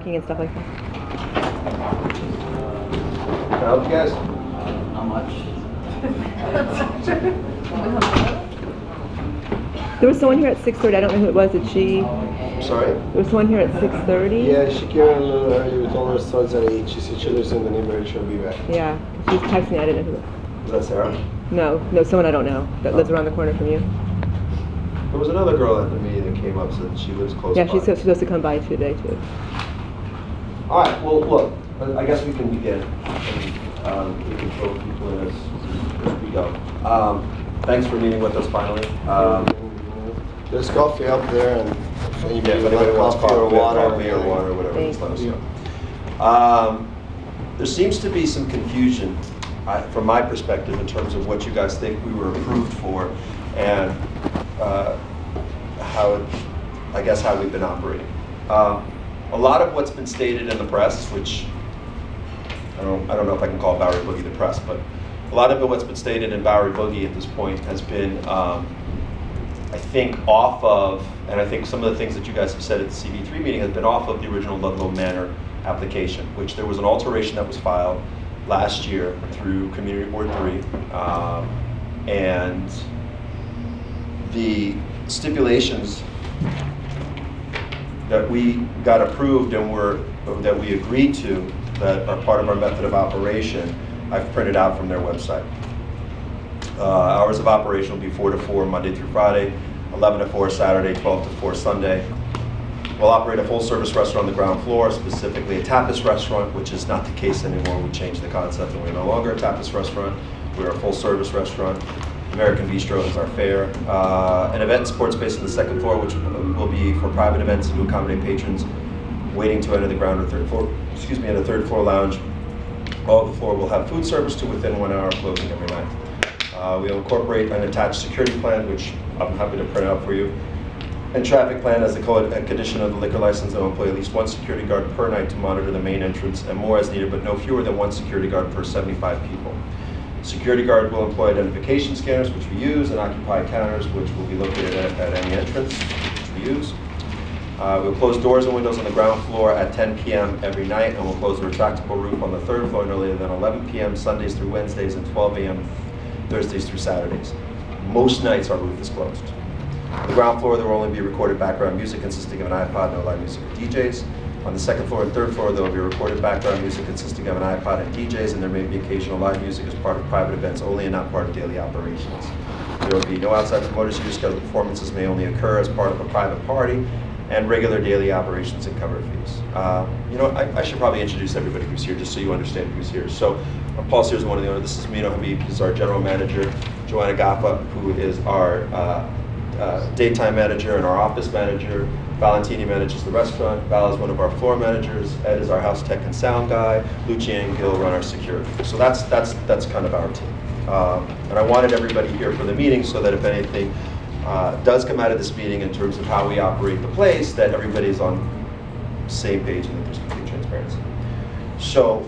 and stuff like that. Can I help you guys? Not much. There was someone here at 6:30. I don't know who it was. Did she? Sorry? There was someone here at 6:30. Yeah, she came in a little early. We told her it starts at 8. She said she lives in the neighborhood. She'll be back. Yeah, she was texting me. I didn't know who it Is that Sarah? was. No, someone I don't know that lives around the corner from you. There was another girl at the meeting that came up, said that she lives close Yeah, by. she's supposed to come by today too. All right, well, look, I guess we can begin. And, we can throw people in as we go. Thanks for meeting with us finally. There's coffee up there, and if anybody wants coffee or water, whatever, just let us know. There seems to be some confusion, from my perspective, in terms of what you guys think we were approved for, and how we've been operating. A lot of what's been stated in the press, which I don't know if I can call Bowery Boogie the press, but a lot of what's been stated in Bowery Boogie at this point has been, I think, off of, and I think some of the things that you guys have said at the CB3 meeting has been off of the original Ludlow Manor application, which there was an alteration that was filed last year through Community Board 3, and the stipulations that we got approved and that we agreed to, that are part of our method of operation, I've printed out from their website. Hours of operation will be 4 to 4 Monday through Friday, 11 to 4 Saturday, 12 to 4 Sunday. We'll operate a full-service restaurant on the ground floor, specifically a tapas restaurant, which is not the case anymore. We changed the concept and we're no longer a tapas restaurant. We're a full-service restaurant. American Bistro is our fare. An event and sports space on the second floor, which will be for private events and to accommodate patrons waiting to enter the ground or third floor, and a third floor lounge. All of the floor will have food service to within 1 hour of closing every night. We'll incorporate an attached security plan, which I'm happy to print out for you, and traffic plan as a condition of the liquor license that will employ at least 1 security guard per night to monitor the main entrance, and more as needed, but no fewer than 1 security guard per 75 people. Security guard will employ identification scanners, which we use, and occupy counters, which will be located at any entrance, which we use. We'll close doors and windows on the ground floor at 10 p.m. every night, and we'll close the retractable roof on the third floor no later than 11 p.m. Sundays through Wednesdays and 12 a.m. Thursdays through Saturdays. Most nights our roof is closed. On the ground floor, there will only be recorded background music consisting of an iPod, no live music or DJs. On the second floor and third floor, there will be recorded background music consisting of an iPod and DJs, and there may be occasional live music as part of private events only and not part of daily operations. There will be no outside promoters use. Scheduled performances may only occur as part of a private party, and regular daily operations and cover fees. I should probably introduce everybody who's here just so you understand who's here. So Paul Sears is one of the owners. This is Mino Habib, who's our general manager. Joanna Gaffa, who is our daytime manager and our office manager. Valentini manages the restaurant. Val is one of our floor managers. Ed is our house tech and sound guy. Lucci and Gil run our security. So that's kind of our team. And I wanted everybody here for the meeting so that if anything does come out of this meeting in terms of how we operate the place, that everybody's on the same page and that there's complete transparency. So,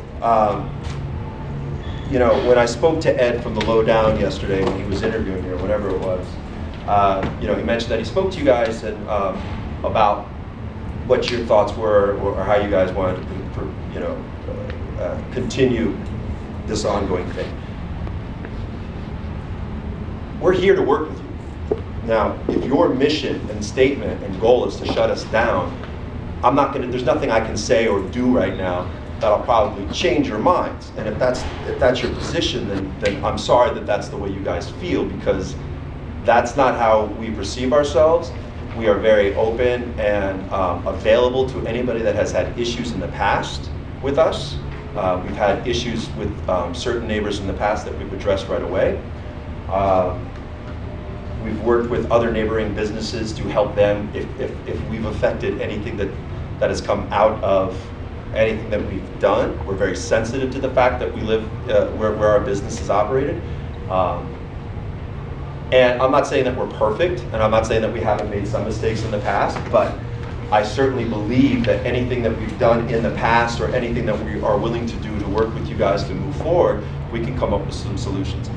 when I spoke to Ed from the Lowdown yesterday when he was interviewing me or whatever it was, he mentioned that he spoke to you guys and about what your thoughts were or how you guys wanted to, continue this ongoing thing. We're here to work with you. Now, if your mission and statement and goal is to shut us down, there's nothing I can say or do right now that'll probably change your minds. And if that's your position, then I'm sorry that that's the way you guys feel, because that's not how we perceive ourselves. We are very open and available to anybody that has had issues in the past with us. We've had issues with certain neighbors in the past that we've addressed right away. We've worked with other neighboring businesses to help them if we've affected anything that has come out of anything that we've done. We're very sensitive to the fact that we live where our business is operated. And I'm not saying that we're perfect, and I'm not saying that we haven't made some mistakes in the past, but I certainly believe that anything that we've done in the past or anything that we are willing to do to work with you guys to move forward, we can come up with some solutions.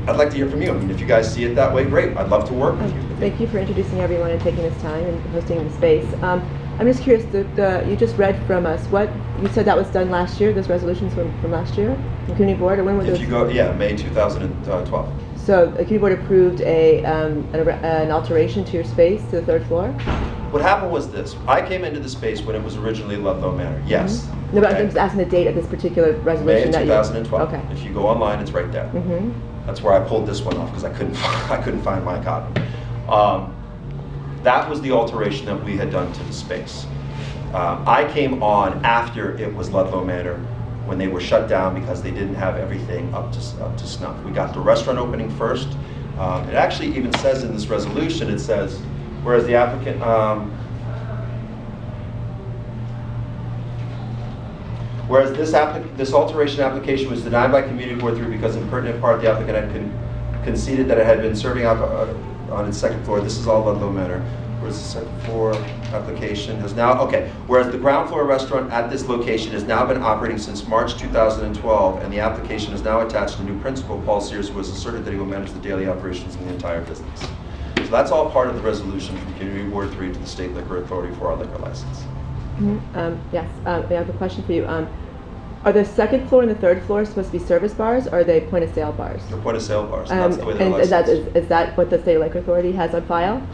I'd like to hear from you. I mean, if you guys see it that way, great. I'd love to work with you. Thank you for introducing everyone and taking this time and hosting the space. I'm just curious, you just read from us, you said that was done last year, those resolutions from last year, the community board, or when were those? If you go, yeah, May 2012. So the community board approved an alteration to your space, to the third floor? What happened was this. I came into the space when it was originally Ludlow Manor. Yes. Mm-hmm. No, but I'm just asking the date of this particular resolution. May 2012. Okay. If you go online, it's right there. Mm-hmm. That's where I pulled this one off because I couldn't find my copy. That was the alteration that we had done to the space. I came on after it was Ludlow Manor, when they were shut down because they didn't have everything up to snuff. We got the restaurant opening first. It actually even says in this resolution, it says, whereas the applicant, whereas this alteration application was denied by Community Board 3 because in pertinent part the applicant had conceded that it had been serving on its second floor. This is all Ludlow Manor. Whereas the second floor application has now, okay, whereas the ground floor restaurant at this location has now been operating since March 2012, and the application is now attached to new principal, Paul Sears, who has asserted that he will manage the daily operations in the entire business. So that's all part of the resolution from Community Board 3 to the State Liquor Authority for our liquor license. Mm-hmm. Yes, I have a question for you. Are the second floor and the third floor supposed to be service bars, or are they point of sale bars? They're point of sale bars, and that's the way they're and licensed. is that what the State Liquor Authority has on file?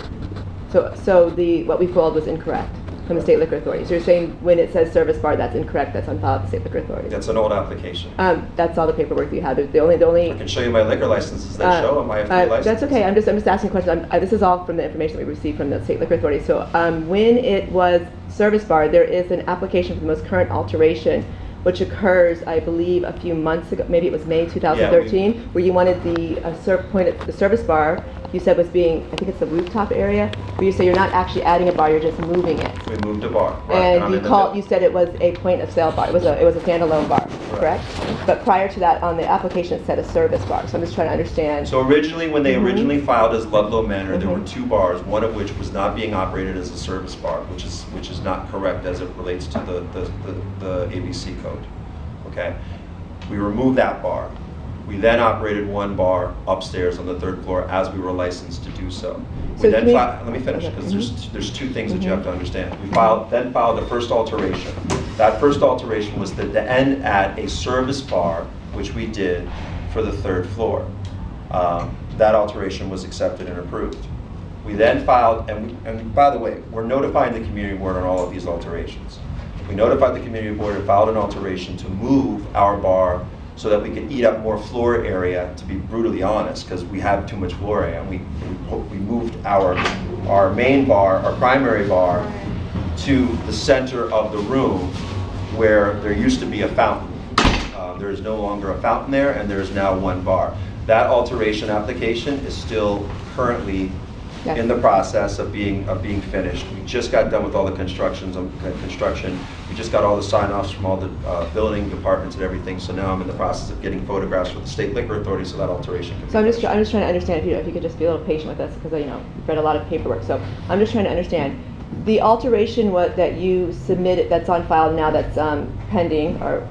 So what we filed was incorrect from the State Liquor Authority. So you're saying when it says service bar, that's incorrect, that's on file at the State Liquor Authority? That's an old application. That's all the paperwork that you have. The only I can show you my liquor licenses that show my FDA license. That's okay. I'm just asking a question. This is all from the information that we received from the State Liquor Authority. So when it was service bar, there is an application for the most current alteration, which occurs, I believe, a few months ago. Maybe it was May 2013, where you wanted the service bar. You said was being, I think it's the rooftop area, where you say you're not actually adding a bar, you're just moving it. We moved a bar. Right, And you said it was a point of sale bar. It was a standalone bar, correct? But prior to that, on the application, it said a service bar. So I'm just trying to understand. So originally, when they originally filed as Ludlow Manor, there were two bars, one of which was not being operated as a service bar, which is not correct as it relates to the ABC code. Okay, we removed that bar. We then operated one bar upstairs on the third floor as we were licensed to do so. We then let me finish, because there's two things that you have to understand. We then filed the first alteration. That first alteration was to end at a service bar, which we did for the third floor. That alteration was accepted and approved. We then filed, and by the way, we're notifying the community board on all of these alterations. We notified the community board and filed an alteration to move our bar so that we could eat up more floor area, to be brutally honest, because we have too much floor area. And we moved our main bar, our primary bar, to the center of the room where there used to be a fountain. There is no longer a fountain there, and there is now one bar. That alteration application is still currently in the process of being finished. We just got done with all the construction. We just got all the sign-offs from all the building departments and everything. So now I'm in the process of getting photographs for the State Liquor Authority, so that alteration can be I'm just trying to understand if you could just be a little patient with us, because you've read a lot of paperwork. So I'm just trying to understand the alteration that you submitted, that's on file now, that's pending, or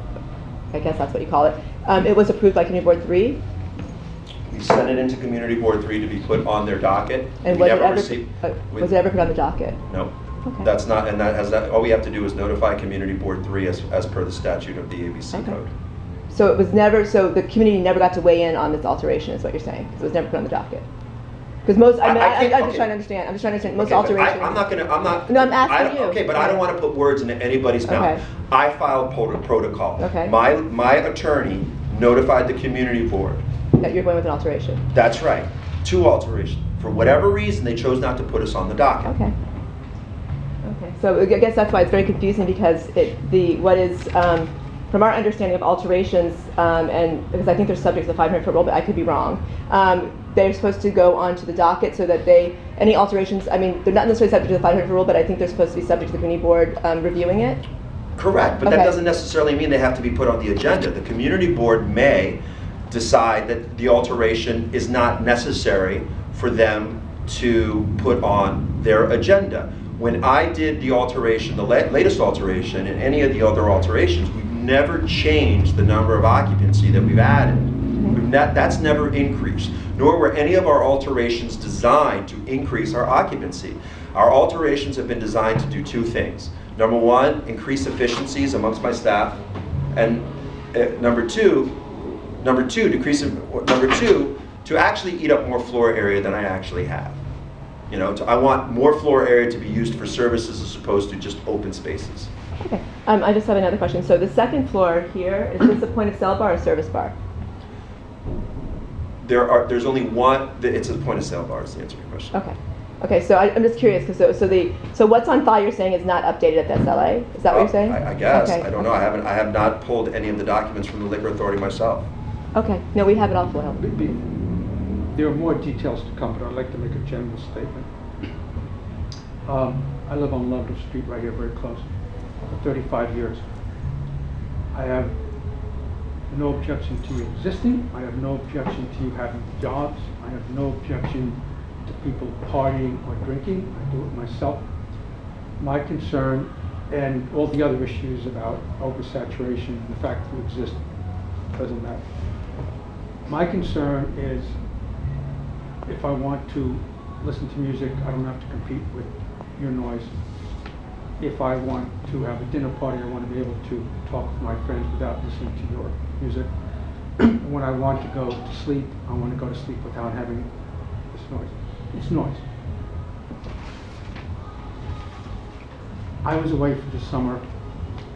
I guess that's what you call it. It was approved by Community Board 3. We sent it into Community Board 3 to be put on their docket. And was it ever put on the docket? No. Okay. That's not, and all we have to do is notify Community Board 3 as per the statute of the ABC code. So so the community never got to weigh in on this alteration, is what you're saying? Because it was never put on the docket. Because I'm just trying to understand. Most alterations. I'm not. No, I'm asking you. Okay, but I don't want to put words into anybody's mouth. Okay. I filed protocol. Okay. My attorney notified the Community Board that you're going with an alteration. That's right. 2 alterations. For whatever reason, they chose not to put us on the docket. Okay. So I guess that's why it's very confusing, because from our understanding of alterations, and because I think they're subject to the 500-foot rule, but I could be wrong. They're supposed to go onto the docket so that any alterations, they're not necessarily subject to the 500-foot rule, but I think they're supposed to be subject to the community board reviewing it. Correct, but that doesn't necessarily mean they have to be put on the agenda. The community board may decide that the alteration is not necessary for them to put on their agenda. When I did the alteration, the latest alteration, and any of the other alterations, we've never changed the number of occupancy that we've added. That's never increased, nor were any of our alterations designed to increase our occupancy. Our alterations have been designed to do two things. Number one, increase efficiencies amongst my staff, and number two, to actually eat up more floor area than I actually have. You know, I want more floor area to be used for services as opposed to just open spaces. Okay. I just have another question. So the second floor here, is this a point of sale bar or service bar? There's only one. It's a point of sale bar. Is the answer to your question. Okay. Okay. So I'm just curious because so what's on file you're saying is not updated at the SLA? Is that what you're saying? I guess. Okay. I don't know. I have not pulled any of the documents from the liquor authority myself. Okay. No, we have it all filed. There are more details to come, but I'd like to make a general statement. I live on Loveland Street right here, very close, for 35 years. I have no objection to you existing. I have no objection to you having jobs. I have no objection to people partying or drinking. I do it myself. My concern, and all the other issues about oversaturation and the fact that you exist, doesn't matter. My concern is if I want to listen to music, I don't have to compete with your noise. If I want to have a dinner party, I want to be able to talk with my friends without listening to your music. When I want to go to sleep, I want to go to sleep without having this noise. It's noise. I was away for the summer,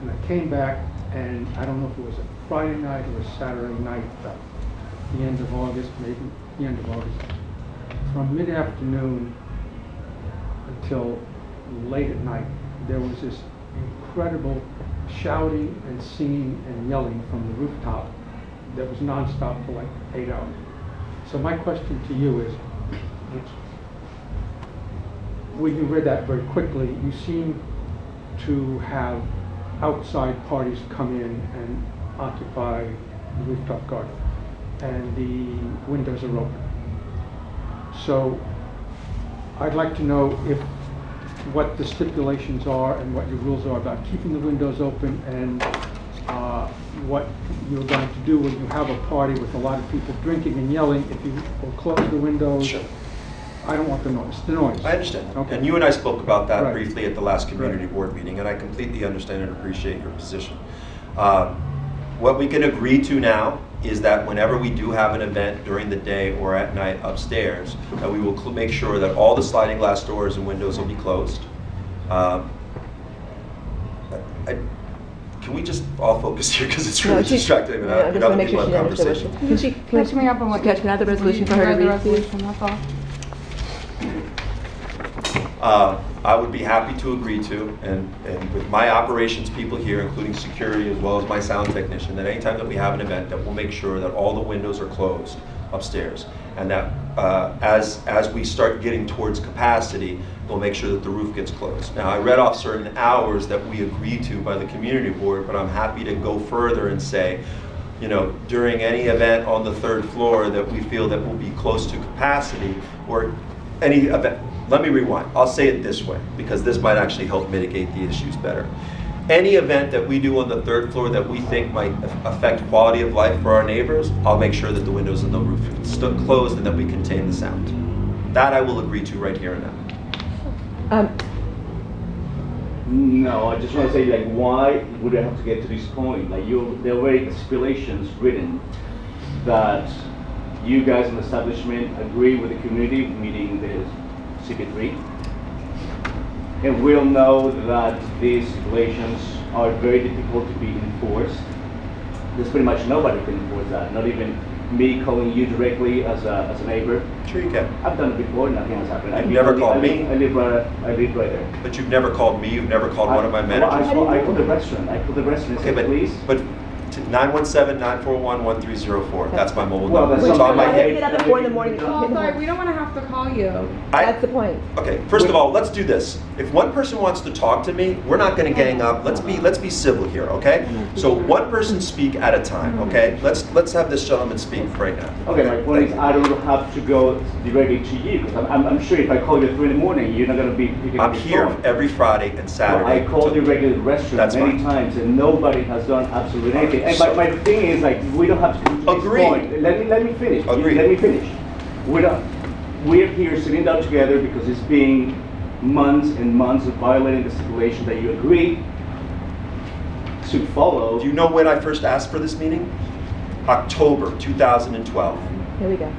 and I came back, and I don't know if it was a Friday night or a Saturday night, but the end of August, maybe the end of August. From mid-afternoon until late at night, there was this incredible shouting and singing and yelling from the rooftop that was nonstop for like 8 hours. So my question to you is, when you read that very quickly, you seem to have outside parties come in and occupy the rooftop garden, and the windows are open. So I'd like to know what the stipulations are and what your rules are about keeping the windows open, and what you're going to do when you have a party with a lot of people drinking and yelling. If you will close the windows. Sure. I don't want the noise. The noise. I understand. Okay. And you and I spoke about that Right. briefly at the last community Right. board meeting, and I completely understand and appreciate your position. What we can agree to now is that whenever we do have an event during the day or at night upstairs, that we will make sure that all the sliding glass doors and windows will be closed. Can we just all focus here, because it's really distracting, and I just want to other make people sure have she understood conversations. what she, Catch me up on what Can I have the resolution for her to You read the read, please? resolution, that's all. I would be happy to agree to, and with my operations people here, including security as well as my sound technician, that anytime that we have an event, that we'll make sure that all the windows are closed upstairs, and that as we start getting towards capacity, we'll make sure that the roof gets closed. Now, I read off certain hours that we agreed to by the community board, but I'm happy to go further and say, you know, during any event on the third floor that we feel that will be close to capacity, or any event. Let me rewind. I'll say it this way, because this might actually help mitigate the issues better. Any event that we do on the third floor that we think might affect quality of life for our neighbors, I'll make sure that the windows and the roof are closed and that we contain the sound. That I will agree to right here and now. No, I just want to say, like, why would I have to get to this point? Like, there were stipulations written that you guys in the establishment agree with the community, meaning the CP3. And we'll know that these stipulations are very difficult to be enforced. There's pretty much nobody can enforce that, not even me calling you directly as a neighbor. Sure you can. I've done it before, nothing has happened. You've never called me. I live right there. But you've never called me, you've never called one of my managers. I called the restaurant. And Okay, said, please. but 917-941-1304. That's my mobile Well, number. that's It's on my I head. get up at 4 in the morning. Oh, sorry, we don't want to have to call you. That's the point. Okay, first of all, let's do this. If one person wants to talk to me, we're not going to gang up. Let's be civil here, okay? So one person speak at a time, okay? Let's have this gentleman speak right now. Okay, my point is, I don't have to go directly to you, because I'm sure if I call you at 3 in the morning, you're not going to be picking up I'm the here phone. every Friday and Saturday. I called the regular restaurant That's many fine. times, and nobody has done absolutely anything. And So- my thing is, like, we don't have to come to this Agreed. point. Let me finish. Agreed. Let me finish. We're here sitting down together because it's being months and months of violating the stipulation that you agreed to follow. Do you know when I first asked for this meeting? October 2012. Here we go.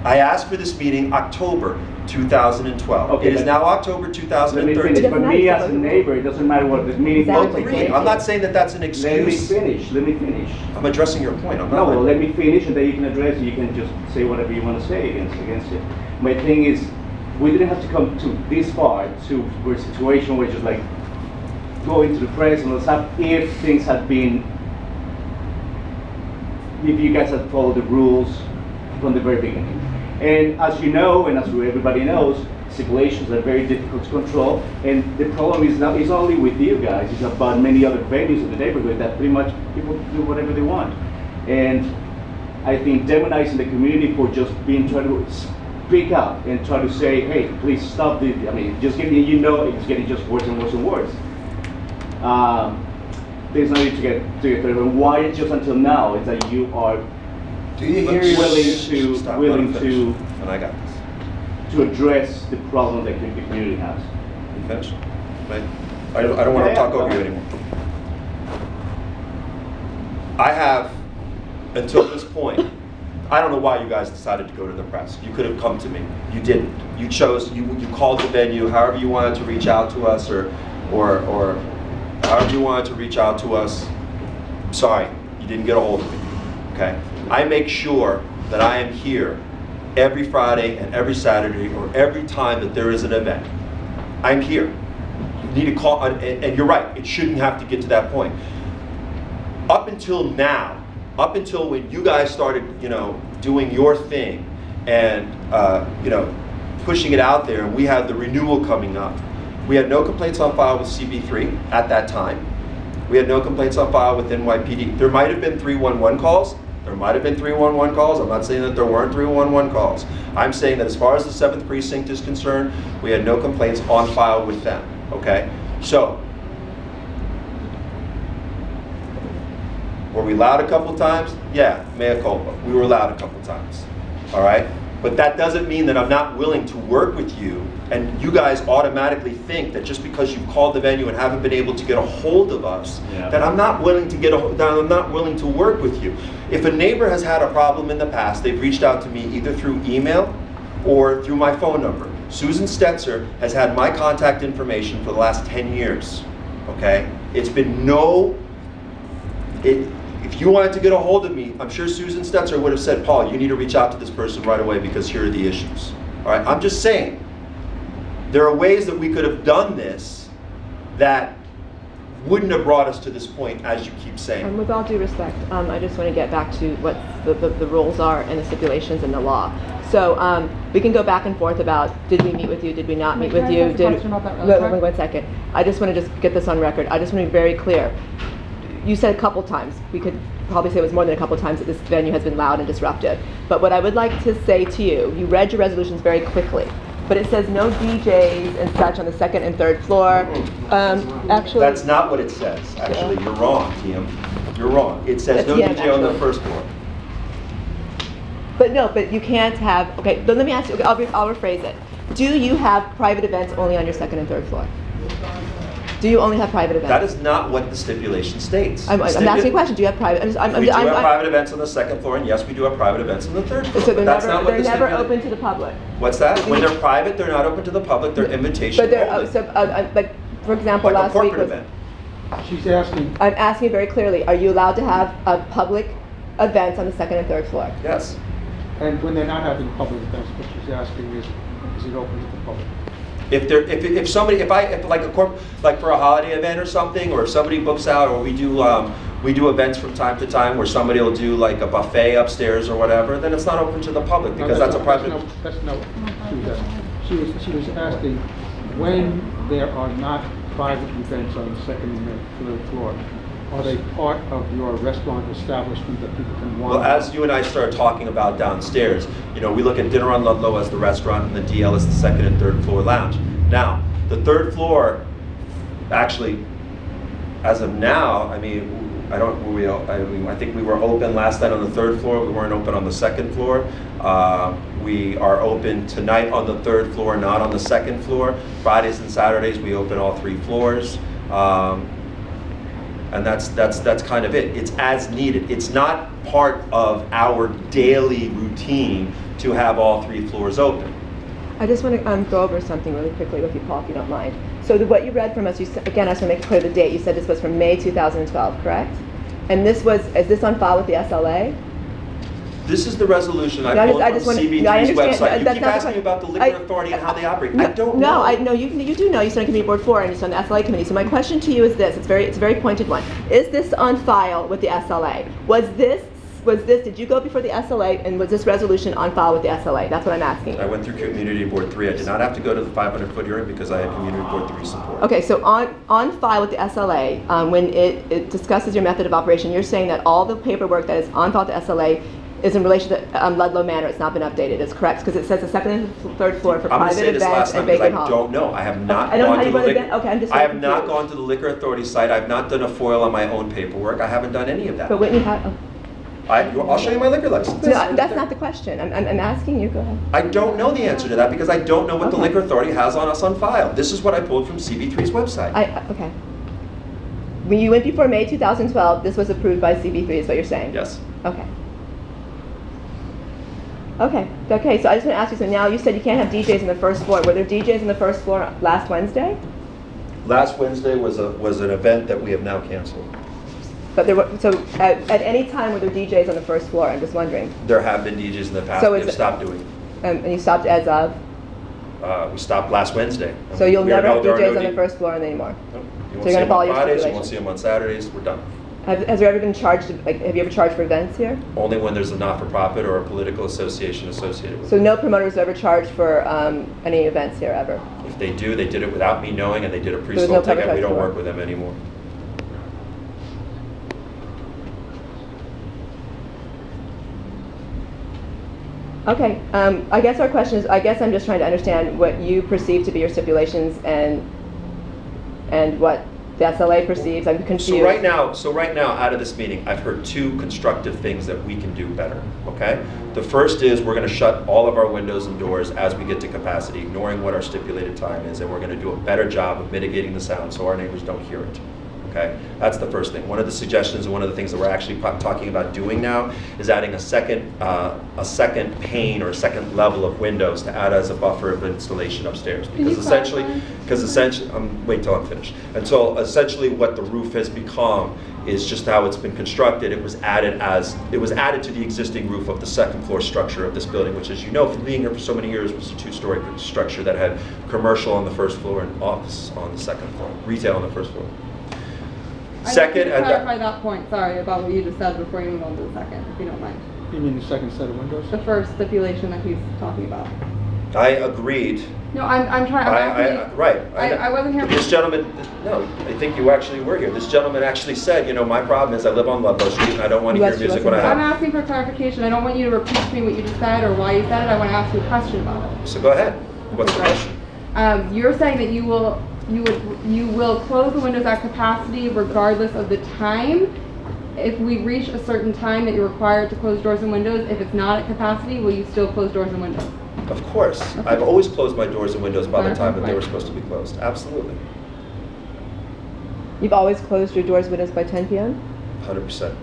I asked for this meeting October 2012. Okay, It is but- now October Let me 2013. finish. For me as a Exactly. neighbor, it doesn't matter what the meeting. Exactly. Agreed. I'm not saying that that's an Let me excuse. finish. Let me finish. I'm addressing your point. I'm No, not. well, let me finish and then you can address it. You can just say whatever you want to say against it. My thing is, we didn't have to come to this far to a situation where just like going to the press and let's have if things had been, if you guys had followed the rules from the very beginning. And as you know, and as everybody knows, stipulations are very difficult to control. And the problem is not only with you guys, it's about many other venues in the neighborhood that pretty much people do whatever they want. And I think demonizing the community for just being trying to speak up and try to say, hey, please stop this. I mean, just getting, it's getting just worse and worse and worse. There's no need to get further. Why it's just until now is that you are Do you hear willing to And I got this. to address the problem that the community has. You finished? Right? I don't want to Yeah, talk go over you ahead. anymore. I have, until this point, I don't know why you guys decided to go to the press. You could have come to me. You didn't. You chose, you called the venue, however you wanted to reach out to us, or however you wanted to reach out to us. I'm sorry, you didn't get a hold of me, okay? I make sure that I am here every Friday and every Saturday, or every time that there is an event. I'm here. You need to call, and you're right, it shouldn't have to get to that point. Up until now, up until when you guys started, doing your thing and, pushing it out there, and we had the renewal coming up, we had no complaints on file with CB3 at that time. We had no complaints on file with NYPD. There might have been 311 calls. There might have been 311 calls. I'm not saying that there weren't 311 calls. I'm saying that as far as the 7th Precinct is concerned, we had no complaints on file with them, okay? So, were we loud a couple times? Yeah, mea culpa. We were loud a couple times, all right? But that doesn't mean that I'm not willing to work with you, and you guys automatically think that just because you've called the venue and haven't been able to get a hold of us, that I'm not willing to that I'm not willing to work with you. If a neighbor has had a problem in the past, they've reached out to me either through email or through my phone number. Susan Stetzer has had my contact information for the last 10 years, okay? It's been if you wanted to get a hold of me, I'm sure Susan Stetzer would have said, Paul, you need to reach out to this person right away because here are the issues. All right, I'm just saying, there are ways that we could have done this that wouldn't have brought us to this point, as you keep saying. With all due respect, I just want to get back to what the rules are and the stipulations in the law. So we can go back and forth about, did we meet with you, did we not meet Can I with you? ask a question about that really quick? Wait 1 second. I just want to just get this on record. I just want to be very clear. You said a couple times, we could probably say it was more than a couple times, that this venue has been loud and disruptive. But what I would like to say to you, you read your resolutions very quickly, but it says no DJs and such on the 2nd and 3rd floor. Actually, That's not what it says. Actually, you're wrong, TM. You're wrong. It says no That's DJ on the actually. 1st floor. But you can't have, okay, but let me ask you, okay, I'll rephrase it. Do you have private events only on your 2nd and 3rd floor? Do you only have private events? That is not what the stipulation states. I'm asking a question. Do you have private? We do have private events on the 2nd floor, and yes, we do have private events on the 3rd floor. So but that's not what they're the never stipulation. open to the public. What's that? When they're private, they're not open to the public. They're invitation But they're only. like, for example, Like a last week corporate was. event. She's asking, I'm asking very clearly. Are you allowed to have public events on the 2nd and 3rd floor? Yes. and when they're not having public events, what she's asking is it open to the public? If for a holiday event or something, or if somebody books out, or we do events from time to time where somebody will do like a buffet upstairs or whatever, then it's not open to the public No, because that's a private. That's not what she was asking. She was asking when there are not private events on the 2nd and 3rd floor, are they part of your restaurant establishment that people can wander? Well, as you and I started talking about downstairs, we look at Dinner on Ludlow as the restaurant and the DL as the 2nd and 3rd floor lounge. Now, the 3rd floor, actually, as of now, I don't, were we, I mean, I think we were open last night on the 3rd floor. We weren't open on the 2nd floor. We are open tonight on the 3rd floor, not on the 2nd floor. Fridays and Saturdays, we open all 3 floors. And that's kind of it. It's as needed. It's not part of our daily routine to have all 3 floors open. I just want to go over something really quickly with you, Paul, if you don't mind. So what you read from us, again, I just want to make clear the date. You said this was from May 2012, correct? And is this on file with the SLA? This is the resolution I No, pulled I from just want to- CB3's no, I understand. website. You That's keep not the asking me question. about the liquor authority and how they operate. No, I don't know. No, you do know. You sit on Committee Board 4 and you sit on the SLA committee. So my question to you is this. It's a very pointed one. Is this on file with the SLA? Did you go before the SLA and was this resolution on file with the SLA? That's what I'm asking. I went through Community Board 3. I did not have to go to the 500-foot hearing because I had Community Board 3 support. Okay, so on file with the SLA, when it discusses your method of operation, you're saying that all the paperwork that is on file with the SLA is in relation to Ludlow Manor. It's not been updated. It's correct because it says the 2nd and 3rd floor for I'm going to private say this events last time and because vacant I hall. don't know. I have not I don't know gone how to you the wrote it liquor. down. Okay, I'm just I have very not confused. gone to the liquor authority site. I've not done a FOIL on my own paperwork. I haven't done any of that. But Whitney had. I'll show you my liquor license. No, that's not the question. I'm asking you. Go ahead. I don't know the answer to that because I don't know what the Okay. liquor authority has on us on file. This is what I pulled from CB3's website. Okay. When you went before May 2012, this was approved by CB3, is what you're saying? Yes. Okay. Okay, so I just want to ask you, so now you said you can't have DJs on the 1st floor. Were there DJs on the 1st floor last Wednesday? Last Wednesday was an event that we have now canceled. But there were, so at any time were there DJs on the 1st floor? I'm just wondering. There have been DJs in the past. So They've stopped doing. And you stopped as of? We stopped last Wednesday. So you'll There are never have there are DJs on no the 1st floor anymore? Nope. You So won't you're see gonna them follow on your Fridays, you stipulations? won't see them on Saturdays, we're done. Has there ever been charged, have you ever charged for events here? Only when there's a not-for-profit or a political association associated with So it. no promoters ever charged for any events here ever? If they do, they did it without me knowing, and they did a there's pre-sold no ticket. We public don't charge work with them anymore. Okay, I guess our question is, I guess I'm just trying to understand what you perceive to be your stipulations and what the SLA perceives. I'm confused. So right now, out of this meeting, I've heard 2 constructive things that we can do better, okay? The first is we're gonna shut all of our windows and doors as we get to capacity, ignoring what our stipulated time is, and we're gonna do a better job of mitigating the sound so our neighbors don't hear it, okay? That's the first thing. One of the suggestions and one of the things that we're actually talking about doing now is adding a second pane or a second level of windows to add as a buffer of installation upstairs. you Because essentially, wait till I'm finished. Until essentially what the roof has become is just how it's been constructed. It was added to the existing roof of the 2nd floor structure of this building, which, as you know from being here for so many years, was a 2-story structure that had commercial on the 1st floor and office on the 2nd floor, retail on the 1st floor. Second, I clarify that point, sorry, about what you just said before you move on to the second, if you don't mind. You mean the second set of windows? The first stipulation that he's talking about. I agreed. No, I'm trying, Right. I wasn't here. This gentleman, no, I think you actually were here. This gentleman actually said, you know, my problem is I live on Ludlow Street and I don't want to You hear asked- you music when I asked I'm have. asking for clarification. I don't want you to repeat to me what you just said or why you said it. I want to ask you a question about it. So go ahead. What's the Okay, question? You're saying that you will close the windows at capacity regardless of the time. If we reach a certain time that you're required to close doors and windows, if it's not at capacity, will you still close doors and windows? Of course. I've always closed my doors and windows by the time that they were Right. supposed to be closed. Absolutely. You've always closed your doors and windows by 10 p.m.? 100%.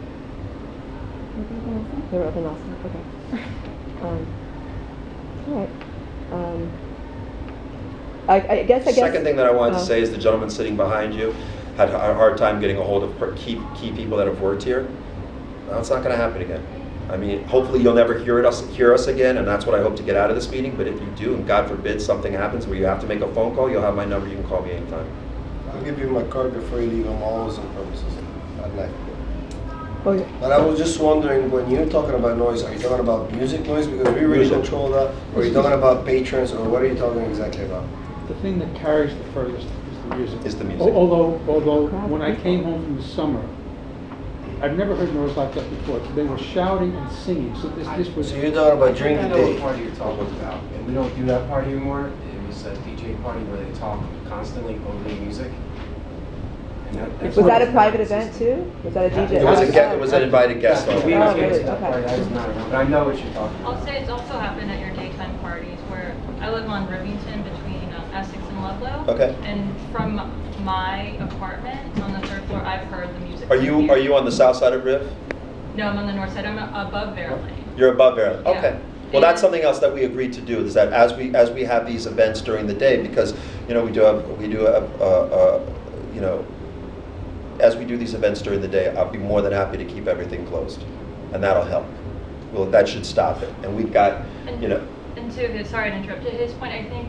They were open last night, okay. All right. I guess. Second thing that I wanted to oh. say is the gentleman sitting behind you had a hard time getting a hold of key people that have worked here. Now, it's not going to happen again. I mean, hopefully you'll never hear us again, and that's what I hope to get out of this meeting. But if you do, and God forbid something happens where you have to make a phone call, you'll have my number. You can call me anytime. I'll give you my card before you leave on all those purposes at night. Oh, yeah. But I was just wondering, when you're talking about noise, are you talking about music noise because we really Music. control that? Or are you talking about patrons, or what are you talking exactly about? The thing that carries the furthest is the music. Is the music. Although when I came home from the summer, I've never heard noise like that before. They were shouting and singing, so this was. So you're talking about during the I know what day? party you're talking about, and we don't do that party anymore. It was a DJ party where they talk constantly over the music. Was that a private event too? Was that a DJ? It was an invited guest. We Oh, can't really? say that Okay. part, I was not around, but I know what you're talking about. I'll say it's also happened at your daytime parties where I live on Rivington between Essex and Ludlow. Okay. And from my apartment on the third floor, I've heard the music. Are from you here. on the south side of Riv? No, I'm on the north side. I'm above Bear Lane. You're above Maryland. Yeah. Okay. Well, that's something else that we agreed to do, is that as we have these events during the day, because, you know, we do have you know, as we do these events during the day, I'll be more than happy to keep everything closed, and that'll help. Well, that should stop it. And we've got, you know, And to sorry to interrupt. To his point, I think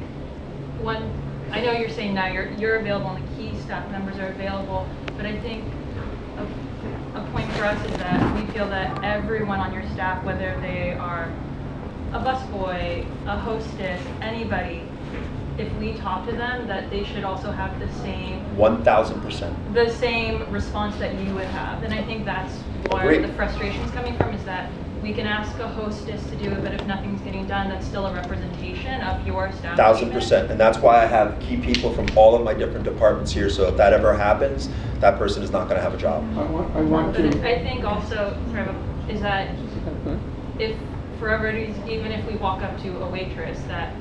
I know you're saying now you're available and the key staff members are available, but I think a point for us is that we feel that everyone on your staff, whether they are a busboy, a hostess, anybody, if we talk to them, that they should also have the same 1,000%. response that you would have. And I think that's where Agreed. the frustration's coming from, is that we can ask a hostess to do it, but if nothing's getting done, that's still a representation of your staff. 1,000%. And that's why I have key people from all of my different departments here, so if that ever happens, that person is not going to have a job. I want But to. I think also, is that if for everybody, even if we walk up to a waitress, that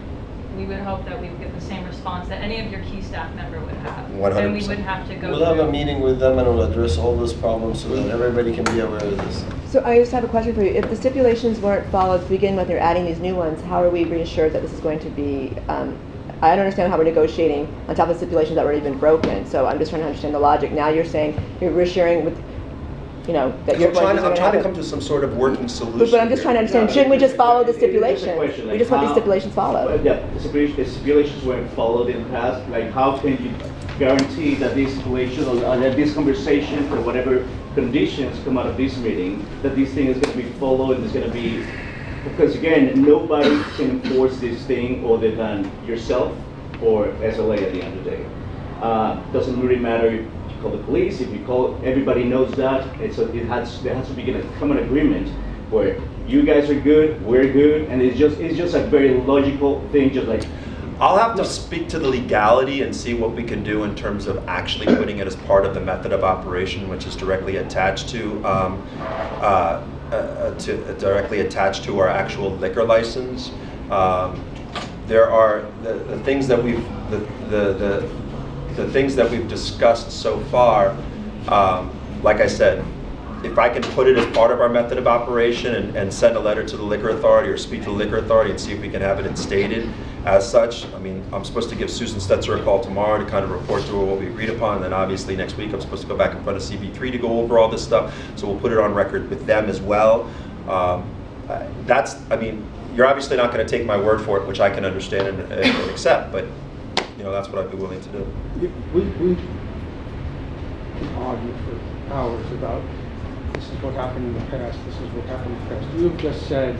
we would hope that we would get the same response that any of your key staff member would have. 100%. And we would have to go We'll have a through- meeting with them and we'll address all those problems so that everybody can be aware of this. So I just have a question for you. If the stipulations weren't followed to begin with, you're adding these new ones, how are we reassured that this is going to be, I don't understand how we're negotiating on top of stipulations that were already been broken, so I'm just trying to understand the logic. Now you're saying, you're reassuring with, you know, that you're I'm trying going to happen. come to some sort of working solution. But I'm just trying to understand, Yeah, shouldn't we just follow the it's a stipulations? question, We like just want these how- stipulations followed. Yeah, the stipulations weren't followed in the past. Like, how can you guarantee that these stipulations or that these conversations or whatever conditions come out of this meeting, that this thing is going to be followed and it's going to be, because again, nobody can enforce this thing other than yourself or SLA at the end of the day. Doesn't really matter if you call the police, if you call, everybody knows that. There has to be a common agreement where you guys are good, we're good, and it's just a very logical thing, just like, I'll have to speak to the legality and see what we can do in terms of actually putting it as part of the method of operation, which is directly attached to our actual liquor license. There are the things that we've the things that we've discussed so far. Like I said, if I can put it as part of our method of operation and send a letter to the liquor authority or speak to the liquor authority and see if we can have it instated as such. I mean, I'm supposed to give Susan Stetzer a call tomorrow to kind of report to her what we agreed upon, and then obviously next week I'm supposed to go back in front of CB3 to go over all this stuff, so we'll put it on record with them as well. I mean, you're obviously not going to take my word for it, which I can understand and accept, but you know, that's what I'd be willing to do. We can argue for hours about this is what happened in the past, this is what happened in the past. You've just said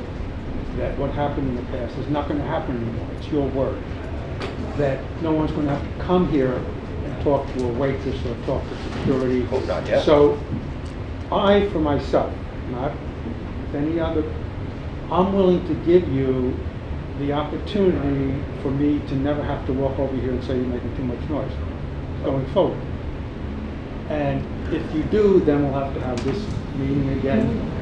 that what happened in the past is not going to happen anymore. It's your word. That no one's going to have to come here and talk to a waitress or talk to security. Oh, not yet. So I, for myself, not with any other, I'm willing to give you the opportunity for me to never have to walk over here and say you're making too much noise going forward. And if you do, then we'll have to have this meeting again.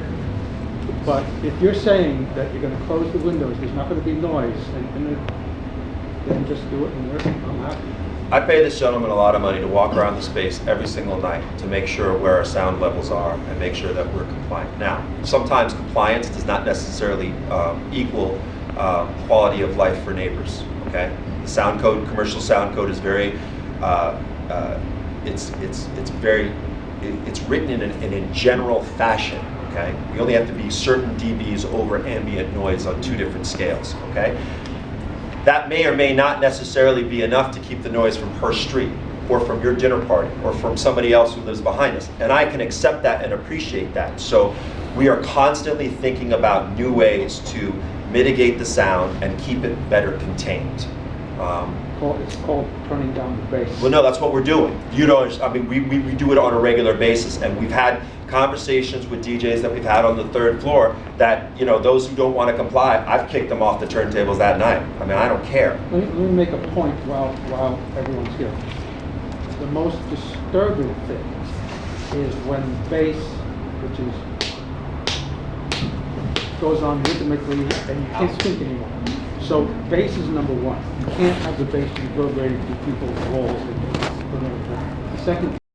But if you're saying that you're going to close the windows, there's not going to be noise, then just do it and I'm happy. I pay this gentleman a lot of money to walk around the space every single night to make sure where our sound levels are and make sure that we're compliant. Now, sometimes compliance does not necessarily equal quality of life for neighbors, okay? The sound code, commercial sound code is very, it's written in a general fashion, okay? We only have to be certain dBs over ambient noise on 2 different scales, okay? That may or may not necessarily be enough to keep the noise from her street or from your dinner party or from somebody else who lives behind us. And I can accept that and appreciate that. So we are constantly thinking about new ways to mitigate the sound and keep it better contained. It's called turning down the bass. Well, no, that's what we're doing. You know, I mean, we do it on a regular basis, and we've had conversations with DJs that we've had on the 3rd floor that, you know, those who don't want to comply, I've kicked them off the turntables that night. I mean, I don't care. Let me make a point while everyone's here. the most disturbing thing is when bass, which is, goes on rhythmically and you can't think anymore. So bass is number one. You can't have the bass reverberating through people's walls. The second